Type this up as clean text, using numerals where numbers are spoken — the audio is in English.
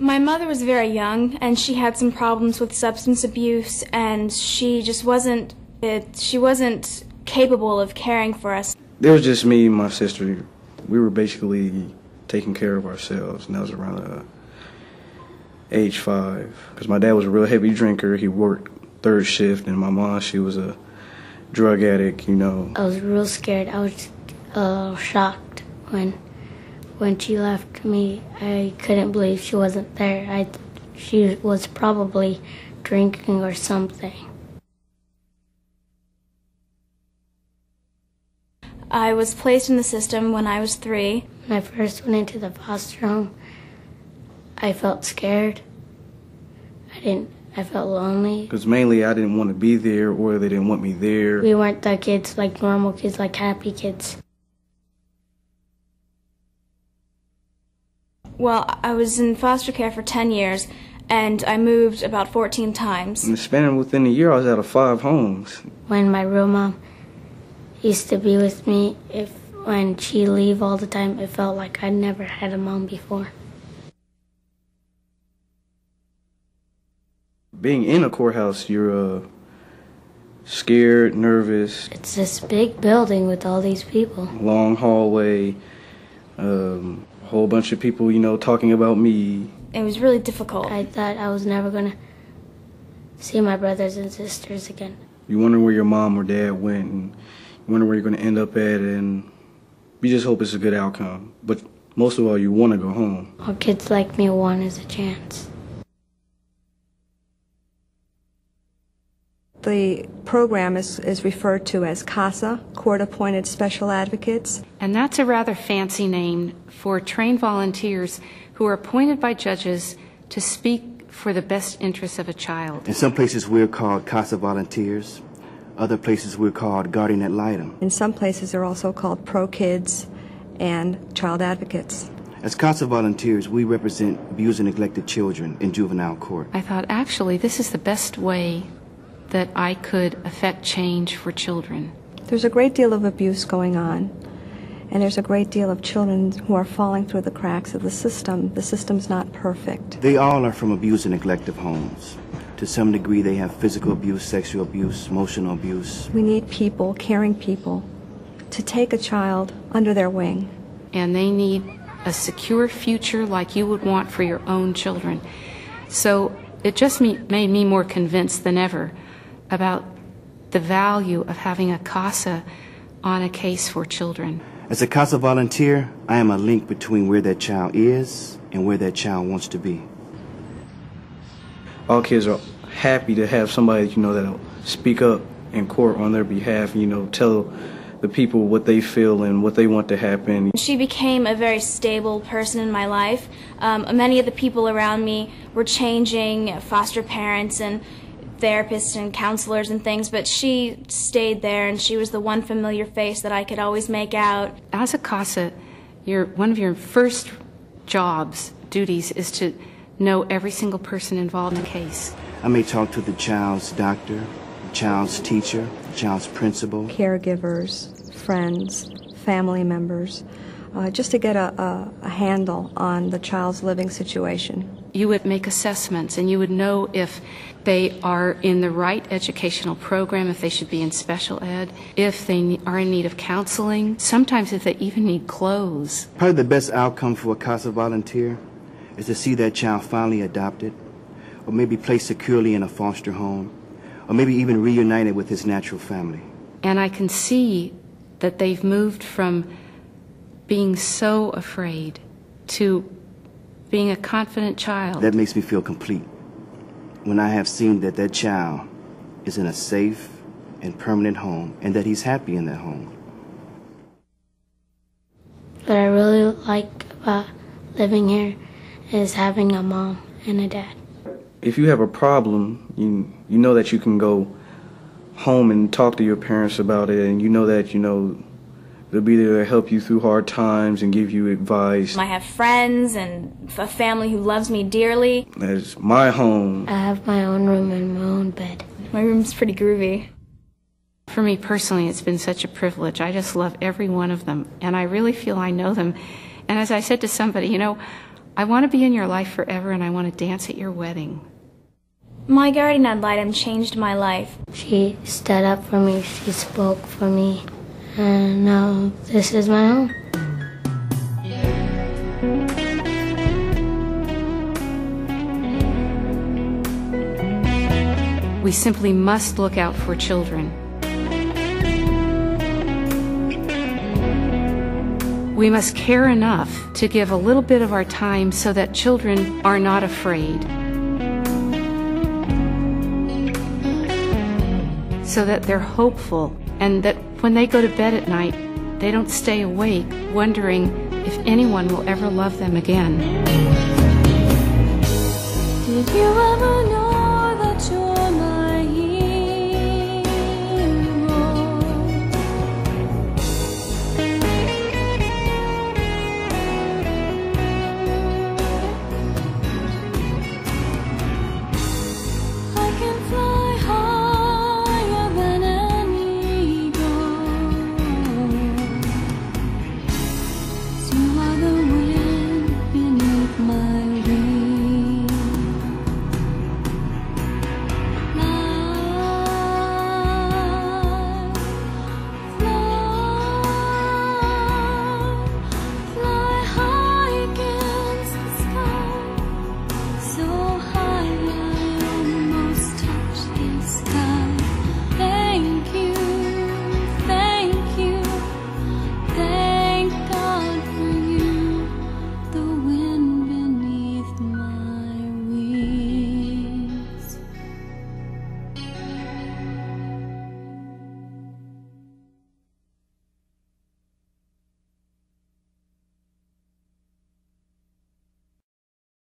My mother was very young, and she had some problems with substance abuse, and she just wasn't capable of caring for us. There was just me and my sister. We were basically taking care of ourselves, and that was around age 5. Because my dad was a real heavy drinker. He worked third shift, and my mom, she was a drug addict, you know. I was real scared. I was a little shocked when she left me. I couldn't believe she wasn't there. She was probably drinking or something. I was placed in the system when I was 3. When I first went into the foster home, I felt scared. I felt lonely. Because mainly I didn't want to be there, or they didn't want me there. We weren't the kids like normal kids, like happy kids. Well, I was in foster care for 10 years, and I moved about 14 times. In the span within a year, I was out of 5 homes. When my real mom used to be with me, when she'd leave all the time, it felt like I'd never had a mom before. Being in a courthouse, you're scared, nervous. It's this big building with all these people. Long hallway, a whole bunch of people, you know, talking about me. It was really difficult. I thought I was never going to see my brothers and sisters again. You wonder where your mom or dad went, and you wonder where you're going to end up at, and you just hope it's a good outcome. But most of all, you want to go home. All kids like me want is a chance. The program is referred to as CASA, Court-Appointed Special Advocates. And that's a rather fancy name for trained volunteers who are appointed by judges to speak for the best interests of a child. In some places we're called CASA volunteers. Other places we're called guardian ad litem. In some places they're also called pro-kids and child advocates. As CASA volunteers, we represent abused and neglected children in juvenile court. I thought, actually, this is the best way that I could affect change for children. There's a great deal of abuse going on, and there's a great deal of children who are falling through the cracks of the system. The system's not perfect. They all are from abused and neglected homes. To some degree, they have physical abuse, sexual abuse, emotional abuse. We need people, caring people, to take a child under their wing. And they need a secure future like you would want for your own children. So it just made me more convinced than ever about the value of having a CASA on a case for children. As a CASA volunteer, I am a link between where that child is and where that child wants to be. All kids are happy to have somebody, you know, that'll speak up in court on their behalf, you know, tell the people what they feel and what they want to happen. She became a very stable person in my life. Many of the people around me were changing, foster parents and therapists and counselors and things, but she stayed there, and she was the one familiar face that I could always make out. As a CASA, one of your first duties is to know every single person involved in the case. I may talk to the child's doctor, the child's teacher, the child's principal. Caregivers, friends, family members, just to get a handle on the child's living situation. You would make assessments, and you would know if they are in the right educational program, if they should be in special ed, if they are in need of counseling, sometimes if they even need clothes. Probably the best outcome for a CASA volunteer is to see that child finally adopted, or maybe placed securely in a foster home, or maybe even reunited with his natural family. And I can see that they've moved from being so afraid to being a confident child. That makes me feel complete. When I have seen that that child is in a safe and permanent home, and that he's happy in that home. What I really like about living here is having a mom and a dad. If you have a problem, you know that you can go home and talk to your parents about it, and you know that, you know, they'll be there to help you through hard times and give you advice. I have friends and a family who loves me dearly. That's my home. I have my own room and my own bed. My room's pretty groovy. For me personally, it's been such a privilege. I just love every one of them, and I really feel I know them. And as I said to somebody, you know, I want to be in your life forever, and I want to dance at your wedding. My guardian ad litem changed my life. She stood up for me, she spoke for me, and now this is my home. We simply must look out for children. We must care enough to give a little bit of our time so that children are not afraid, so that they're hopeful, and that when they go to bed at night, they don't stay awake wondering if anyone will ever love them again. Did you ever know